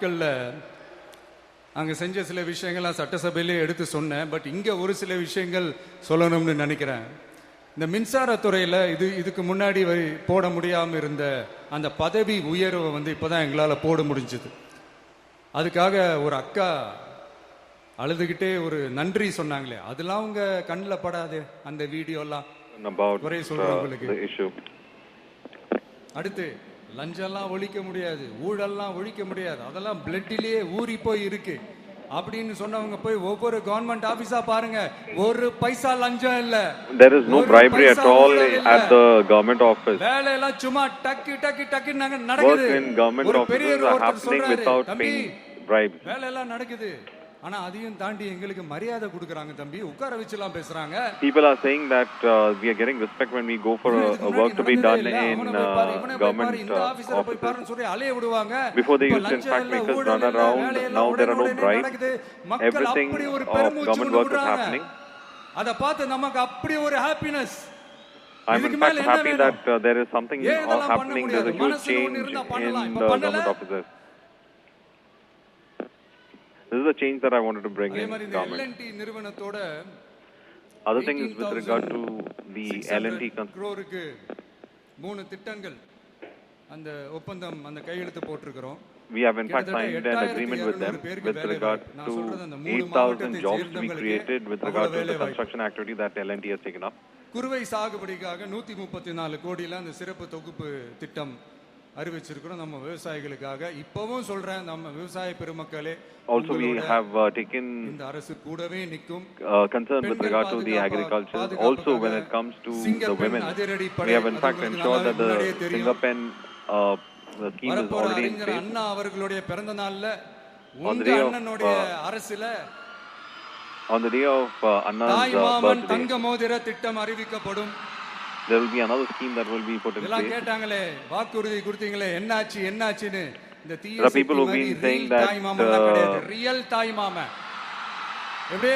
நாட்களில் அங்கே செஞ்ச சில விஷயங்கள்லாம் சட்டசபையிலே எடுத்து சொன்னேன். பட் இங்கே ஒரு சில விஷயங்கள் சொல்லணும்னு நினைக்கிறேன். இந்த மின்சாரத்துறையில் இதுக்கு முன்னாடி போட முடியாமல் இருந்த அந்த பதவி உயர்வை இப்போ தான் எங்களால் போட முடிஞ்சுது. அதுக்காக ஒரு அக்கா அழுதுகிட்டே ஒரு நன்றி சொன்னாங்களே, அதெல்லாம் உங்க கண்ணில் படாது அந்த வீடியோலாம் குறை சொல்றவங்களுக்கு. அடுத்து லஞ்சம்லாம் ஒழிக்க முடியாது, ஊழல்லாம் ஒழிக்க முடியாது, அதெல்லாம் பிளட்டிலேயே ஊறி போய் இருக்கு அப்படின்னு சொன்னவங்க போய் ஒவ்வொரு கவர்மெண்ட் ஆபீஸா பாருங்க, ஒரு பைசா லஞ்சம் இல்ல. There is no bribery at all at the government office. வேலை எல்லாம் சும்மா டக்கு டக்கு டக்கு நடக்குது. Work in government offices are happening without paying bribes. வேலை எல்லாம் நடக்குது. ஆனா அதையும் தாண்டி எங்களுக்கு மரியாதை கொடுக்கறாங்க தம்பி, உட்கார வச்சுலாம் பேசுறாங்க. People are saying that we are getting respect when we go for a work to be done in government offices. Before they used to in fact make us run around. Now there are no bribes. Everything of government work is happening. அத பார்த்து நமக்கு அப்படி ஒரு happiness. I'm in fact happy that there is something happening. There is a huge change in the government offices. This is a change that I wanted to bring in government. Other thing is with regard to the L&T crore-க்கு 3 திட்டங்கள் அந்த ஒப்பந்தம் அந்த கையெழுத்து போட்டுருக்கோம். We have in fact signed an agreement with them with regard to 8,000 jobs to be created with regard to the construction activity that L&T has taken up. குறுவை சாகுபடிக்காக 134 கோடியில அந்த சிறப்பு தொகுப்பு திட்டம் அறிவிச்சிருக்கிறோம் நம்ம விவசாயிகளுக்காக. இப்பவும் சொல்றேன், நம்ம விவசாய பெருமக்களே, also we have taken இந்த அரசு கூடவே நிக்கும் concern with regard to the agriculture. Also when it comes to the women, we have in fact ensured that the Singapen scheme is already in place. அண்ணா அவர்களுடைய பிறந்த நாள்ல உங்க அண்ணனுடைய அரசுல on the day of Anna's birthday, தங்க மோதிர திட்டம் அறிவிக்கப்படும். There will be another scheme that will be put in place. கேட்டாங்களே, வாக்குறுதி கொடுத்தீங்களே, என்னாச்சுன்னு இந்த There are people who have been saying that real தாய் மாமா எப்படி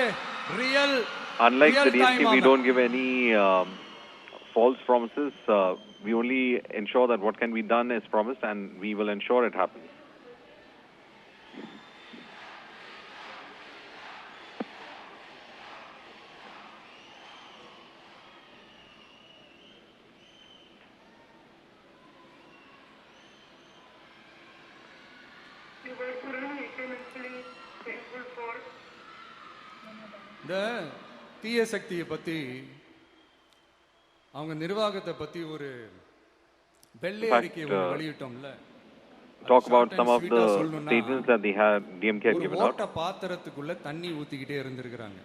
real unlike the DSK, we don't give any false promises. We only ensure that what can be done is promised and we will ensure it happens. இந்த தீய சக்தியை பத்தி அவங்க நிர்வாகத்தை பத்தி ஒரு வெள்ளை அறிக்கை வெளியிட்டோம்ல. Talk about some of the statements that they had DMK had given out. பாத்திரத்துக்குள்ள தண்ணி ஊத்திக்கிட்டே இருந்திருக்காங்க.